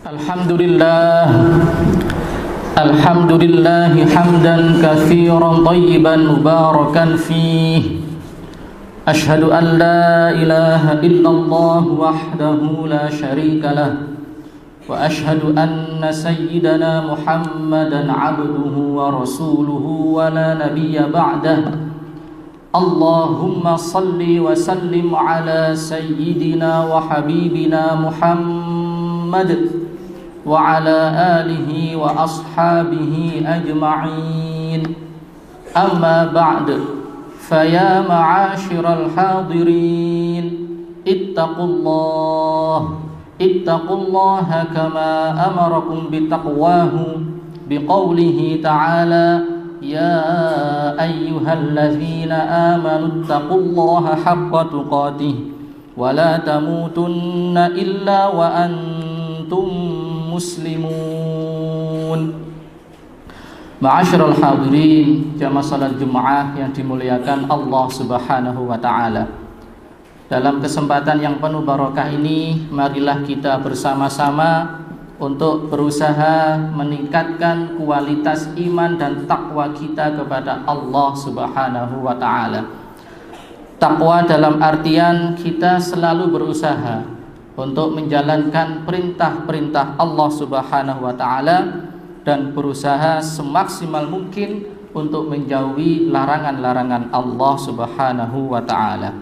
Alhamdulillah Alhamdulillah hamdan katsiran thayyiban mubarakan fih. Ashhadu an la ilaha illallah wahdahu la syarika lah wa ashhadu anna sayyidana Muhammadan abduhu wa rasuluhu wa la nabiyya ba'dah. Allahumma salli wa sallim ala sayyidina wa habibina Muhammad wa ala alihi wa ashabihi ajma'in. Amma ba'd, faya ma'asyiral hadirin, ittaqullaha kama amarakum bitaqwahu biqaulihi ta'ala ya ayyuhallazina amanu ittaqullaha haqqa tuqatih wa la tamutunna illa wa antum muslimun. Ma'asyiral hadirin, jamaah salat Jumat yang dimuliakan Allah Subhanahu wa taala. Dalam kesempatan yang penuh barokah ini, marilah kita bersama-sama untuk berusaha meningkatkan kualitas iman dan takwa kita kepada Allah Subhanahu wa taala. Takwa dalam artian kita selalu berusaha untuk menjalankan perintah-perintah Allah Subhanahu wa taala dan berusaha semaksimal mungkin untuk menjauhi larangan-larangan Allah Subhanahu wa taala.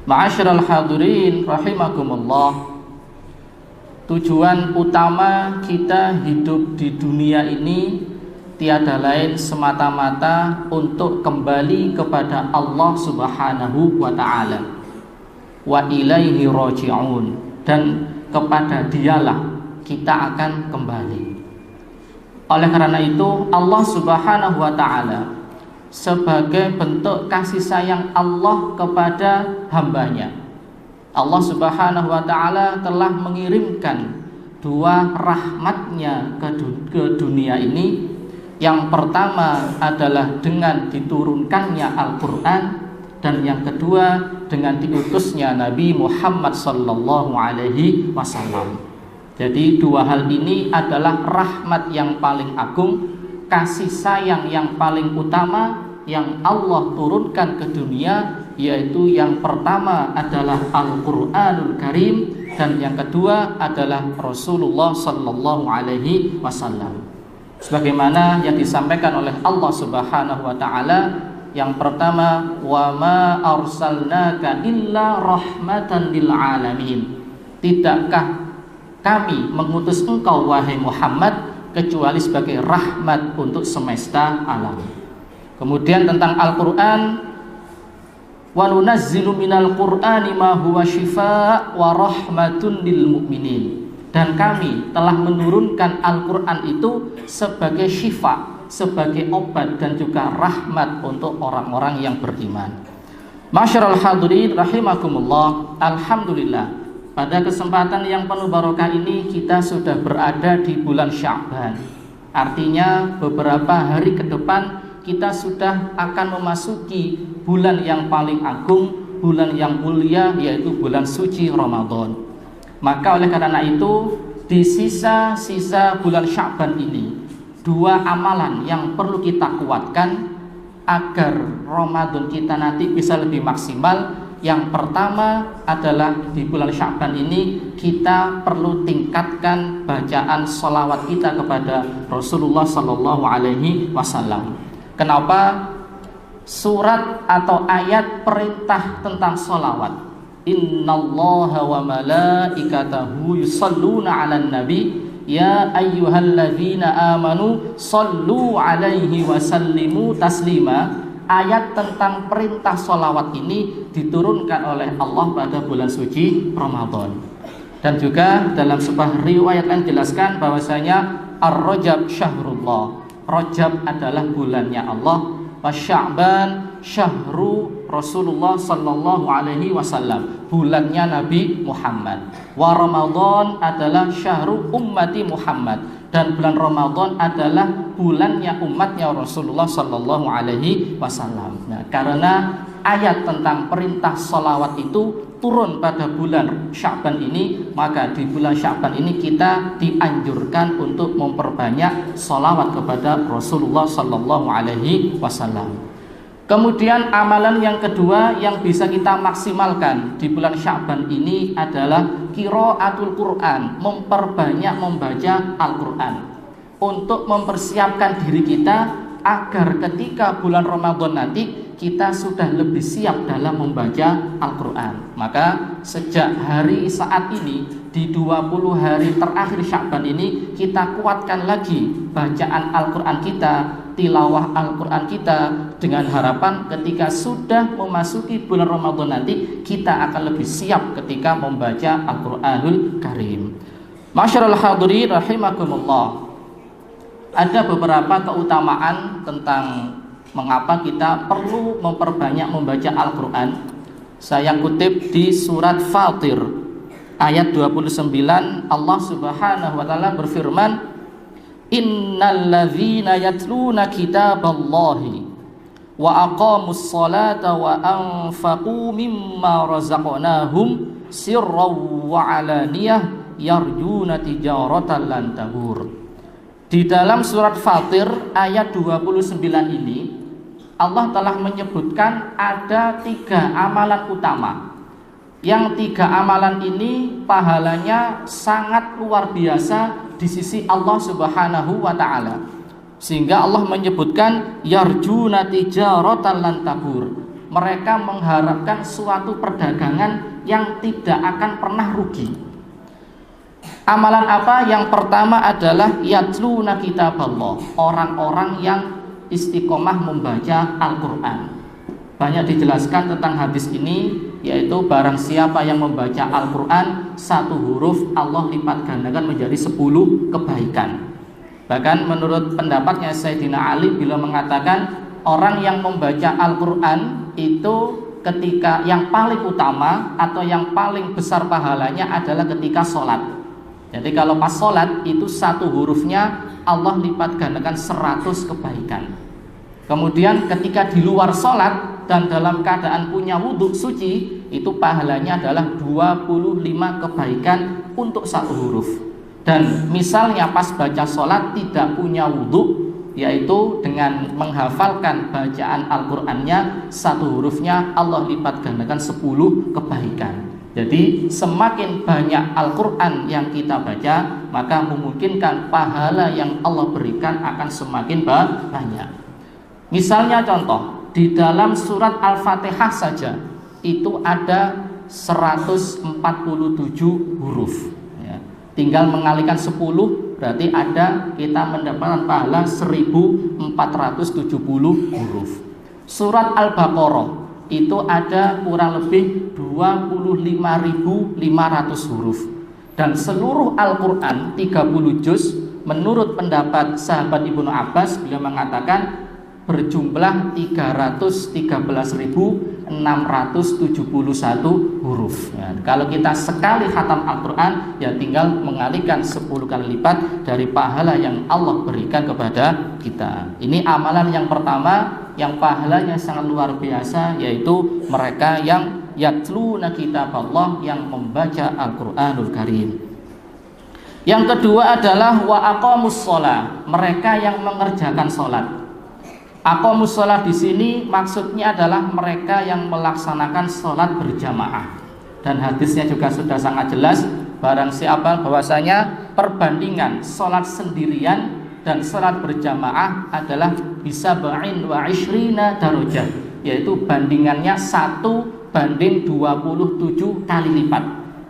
Ma'asyiral hadirin rahimakumullah. Tujuan utama kita hidup di dunia ini tiada lain semata-mata untuk kembali kepada Allah Subhanahu wa taala. Wa ilaihi raji'un, dan kepada dialah kita akan kembali. Oleh karena itu Allah Subhanahu wa ta'ala sebagai bentuk kasih sayang Allah kepada hambanya, Allah Subhanahu wa ta'ala telah mengirimkan dua rahmatnya ke dunia ini. Yang pertama adalah dengan diturunkannya Al-Quran, dan yang kedua dengan diutusnya Nabi Muhammad sallallahu alaihi wasallam. Jadi dua hal ini adalah rahmat yang paling agung, kasih sayang yang paling utama yang Allah turunkan ke dunia, yaitu yang pertama adalah Al-Qur'anul Karim dan yang kedua adalah Rasulullah sallallahu alaihi wasallam. Sebagaimana yang disampaikan oleh Allah Subhanahu wa taala, yang pertama, wa ma arsalnaka illa rahmatan lil alamin. Tidakkah kami mengutus engkau wahai Muhammad kecuali sebagai rahmat untuk semesta alam. Kemudian tentang Al-Qur'an, wa nunazzilu minal qur'ani ma huwa syifaa wa rahmatun lil mu'minin. Dan kami telah menurunkan Al-Qur'an itu sebagai syifa, sebagai obat dan juga rahmat untuk orang-orang yang beriman. Masyarul hadirin rahimakumullah. Alhamdulillah, pada kesempatan yang penuh barokah ini kita sudah berada di bulan Sya'ban. Artinya beberapa hari ke depan kita sudah akan memasuki bulan yang paling agung, bulan yang mulia, yaitu bulan suci Ramadan. Maka oleh karena itu di sisa-sisa bulan Sya'ban ini dua amalan yang perlu kita kuatkan agar Ramadan kita nanti bisa lebih maksimal. Yang pertama adalah di bulan Sya'ban ini kita perlu tingkatkan bacaan sholawat kita kepada Rasulullah Sallallahu Alaihi Wasallam. Kenapa? Surat atau ayat perintah tentang sholawat, innallaha wa malaikatahu yusalluna 'alan nabi ya ayyuhalladzina amanu sallu alaihi wa sallimu taslima. Ayat tentang perintah sholawat ini diturunkan oleh Allah pada bulan suci Ramadan. Dan juga dalam sebuah riwayat yang jelaskan bahwasanya Ar-Rajab syahrullah, Rajab adalah bulannya Allah, wa Sya'ban syahru Rasulullah sallallahu alaihi wasallam, bulannya Nabi Muhammad. Wa Ramadan adalah syahru ummati Muhammad, dan bulan Ramadan adalah bulannya umatnya Rasulullah sallallahu alaihi wasallam. Nah, karena ayat tentang perintah sholawat itu turun pada bulan Sya'ban ini, maka di bulan Sya'ban ini kita dianjurkan untuk memperbanyak sholawat kepada Rasulullah Sallallahu Alaihi Wasallam. Kemudian amalan yang kedua yang bisa kita maksimalkan di bulan Sya'ban ini adalah qiraatul Quran, memperbanyak membaca Al-Quran untuk mempersiapkan diri kita agar ketika bulan Ramadan nanti kita sudah lebih siap dalam membaca Al-Quran. Maka sejak hari saat ini di 20 hari terakhir Sya'ban ini kita kuatkan lagi bacaan Al-Quran kita, tilawah Al-Quran kita, dengan harapan ketika sudah memasuki bulan Ramadan nanti kita akan lebih siap ketika membaca Al-Quranul Karim. Masyarul hadirin rahimakumullah. Ada beberapa keutamaan tentang mengapa kita perlu memperbanyak membaca Al-Quran. Saya kutip di surat Fatir ayat 29, Allah Subhanahu wa taala berfirman, innalladzina yatluna kitaballahi wa aqamus salata wa anfaqu mimma razaqnahum sirran wa alaniyah yarjuna tijaratan lan tabur. Di dalam surat Fatir ayat 29 ini Allah telah menyebutkan ada 3 amalan utama. Yang 3 amalan ini pahalanya sangat luar biasa di sisi Allah Subhanahu wa taala. Sehingga Allah menyebutkan yarjuna tijaratan lan tabur. Mereka mengharapkan suatu perdagangan yang tidak akan pernah rugi. Amalan apa? Yang pertama adalah yatluna kitaballah, orang-orang yang istiqomah membaca Al-Quran. Banyak dijelaskan tentang hadis ini, yaitu barang siapa yang membaca Al-Quran 1 huruf Allah lipat gandakan menjadi 10 kebaikan. Bahkan menurut pendapatnya Sayyidina Ali bila mengatakan orang yang membaca Al-Quran itu ketika yang paling utama atau yang paling besar pahalanya adalah ketika sholat. Jadi kalau pas sholat itu 1 hurufnya Allah lipat gandakan 100 kebaikan. Kemudian ketika di luar sholat dan dalam keadaan punya wudhu suci, itu pahalanya adalah 25 kebaikan untuk 1 huruf. Dan misalnya pas baca sholat tidak punya wudhu, yaitu dengan menghafalkan bacaan Al-Qur'annya 1 hurufnya Allah lipat gandakan 10 kebaikan. Jadi semakin banyak Al-Quran yang kita baca, maka memungkinkan pahala yang Allah berikan akan semakin banyak. Misalnya contoh, di dalam surat Al-Fatihah saja itu ada 147 huruf ya. Tinggal mengalikan 10 berarti ada kita mendapatkan pahala 1470 huruf. Surat Al-Baqarah itu ada kurang lebih 25.500 huruf. Dan seluruh Al-Quran 30 juz menurut pendapat sahabat Ibnu Abbas beliau mengatakan berjumlah 313.671 huruf ya. Kalau kita sekali khatam Al-Quran ya tinggal mengalihkan 10 kali lipat dari pahala yang Allah berikan kepada kita. Ini amalan yang pertama yang pahalanya sangat luar biasa, yaitu mereka yang yatluna kitaballah, yang membaca Al-Quranul Karim. Yang kedua adalah wa aqamus shalah, mereka yang mengerjakan sholat. Aqamus shalah di sini maksudnya adalah mereka yang melaksanakan sholat berjamaah. Dan hadisnya juga sudah sangat jelas, barang siapa bahwasanya perbandingan sholat sendirian dan salat berjamaah adalah bisa ba'in wa ishrina darajah, yaitu bandingannya 1 banding 27 kali lipat.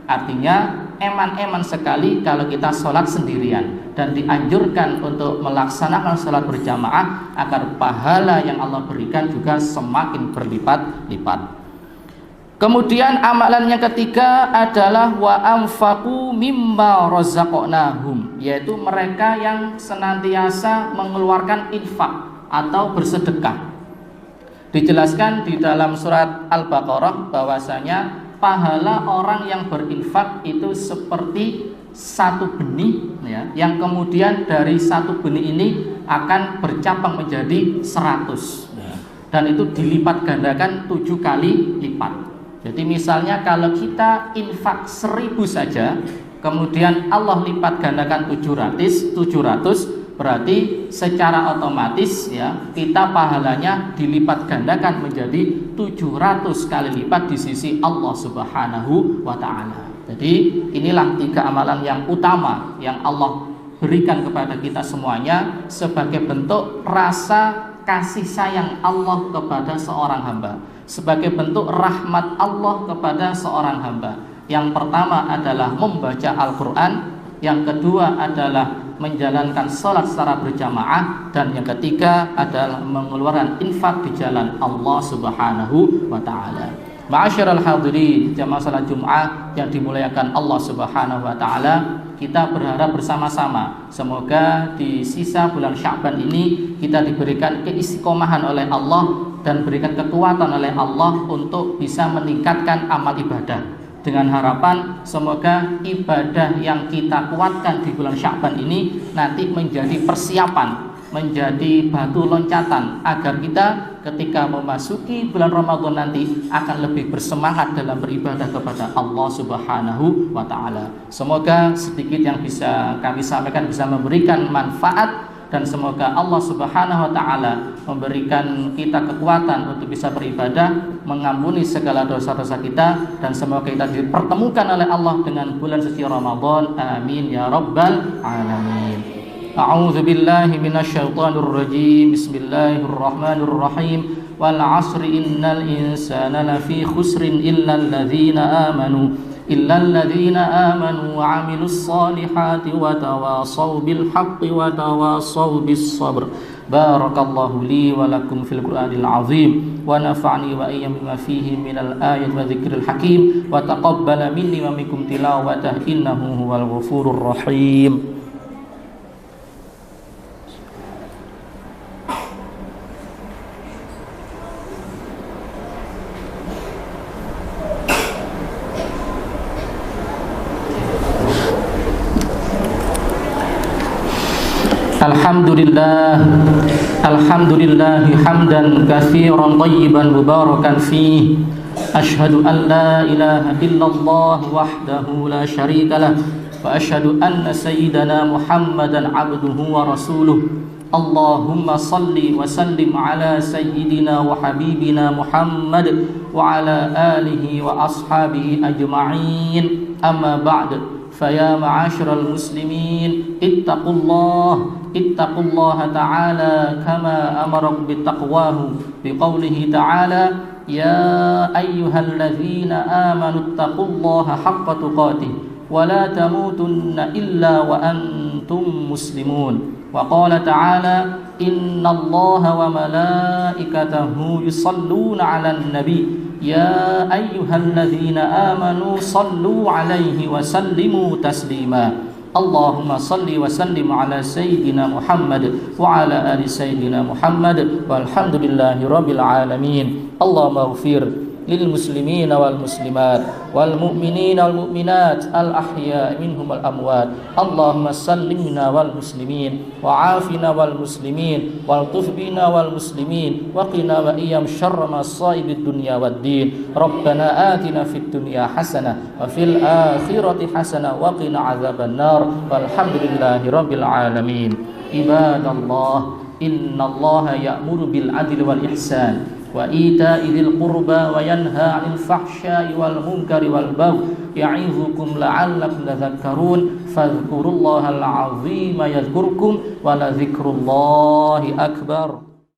Artinya eman-eman sekali kalau kita sholat sendirian, dan dianjurkan untuk melaksanakan sholat berjamaah agar pahala yang Allah berikan juga semakin berlipat-lipat. Kemudian amalan yang ketiga adalah wa anfaqu mimma razaqnahum, yaitu mereka yang senantiasa mengeluarkan infak atau bersedekah. Dijelaskan di dalam surat Al-Baqarah bahwasanya pahala orang yang berinfak itu seperti 1 benih ya, yang kemudian dari 1 benih ini akan bercabang menjadi 100 ya, dan itu dilipat gandakan 7 kali lipat. Jadi misalnya kalau kita infak 1000 saja, kemudian Allah lipat gandakan 700, berarti secara otomatis ya kita pahalanya dilipat gandakan menjadi 700 kali lipat di sisi Allah Subhanahu wa taala. Jadi inilah 3 amalan yang utama yang Allah berikan kepada kita semuanya sebagai bentuk rasa kasih sayang Allah kepada seorang hamba, sebagai bentuk rahmat Allah kepada seorang hamba. Yang pertama adalah membaca Al-Quran, yang kedua adalah menjalankan sholat secara berjamaah, dan yang ketiga adalah mengeluarkan infak di jalan Allah Subhanahu wa taala. Ma'asyiral hadirin jamaah salat Jumat yang dimuliakan Allah Subhanahu wa taala, kita berharap bersama-sama semoga di sisa bulan Sya'ban ini kita diberikan keistiqomahan oleh Allah dan berikan kekuatan oleh Allah untuk bisa meningkatkan amal ibadah, dengan harapan semoga ibadah yang kita kuatkan di bulan Sya'ban ini nanti menjadi persiapan, menjadi batu loncatan agar kita ketika memasuki bulan Ramadan nanti akan lebih bersemangat dalam beribadah kepada Allah Subhanahu wa taala. Semoga sedikit yang bisa kami sampaikan bisa memberikan manfaat, dan semoga Allah Subhanahu wa taala memberikan kita kekuatan untuk bisa beribadah, mengampuni segala dosa-dosa kita, dan semoga kita dipertemukan oleh Allah dengan bulan suci Ramadan. Amin ya rabbal alamin. A'udzu billahi minasyaitonir rajim. Bismillahirrahmanirrahim. Wal 'ashri innal insana lafi khusrin illal ladzina amanu wa 'amilus solihati wa tawasaw bil haqqi wa tawasaw bis sabr. Barakallahu li wa lakum fil Qur'anil 'azim wa nafa'ni wa iyyakum bima fihi minal ayati wa dzikril hakim wa taqabbala minni wa minkum tilawatahu innahu huwal ghafurur rahim. Alhamdulillah hamdan katsiran thayyiban mubarakan fihi. Asyhadu an la ilaha illallah wahdahu la syarikalah wa asyhadu anna sayyidana Muhammadan abduhu wa rasuluh. Allahumma salli wa sallim ala sayyidina wa habibina Muhammad wa ala alihi wa ashabihi ajma'in. Amma ba'd. فيا معاشر المسلمين اتقوا الله تعالى كما أمركم بتقواه بقوله تعالى يا أيها الذين آمنوا اتقوا الله حق تقاته ولا تموتن إلا وأنتم مسلمون. وقال تعالى إن الله وملائكته يصلون على النبي يا أيها الذين آمنوا صلوا عليه وسلموا تسليما. اللهم صل وسلم على سيدنا محمد وعلى آل سيدنا محمد والحمد لله رب العالمين. اللهم اغفر للمسلمين والمسلمات والمؤمنين والمؤمنات الأحياء منهم والأموات. اللهم سلمنا والمسلمين وعافنا والمسلمين والطف بنا والمسلمين وقنا وإياهم شر مصائب الدنيا والدين. ربنا آتنا في الدنيا حسنة وفي الآخرة حسنة وقنا عذاب النار والحمد لله رب العالمين. عباد الله إن الله يأمر بالعدل والإحسان وإيتاء ذي القربى وينهى عن الفحشاء والمنكر والبغي يعظكم لعلكم تذكرون. فاذكروا الله العظيم يذكركم ولذكر الله أكبر.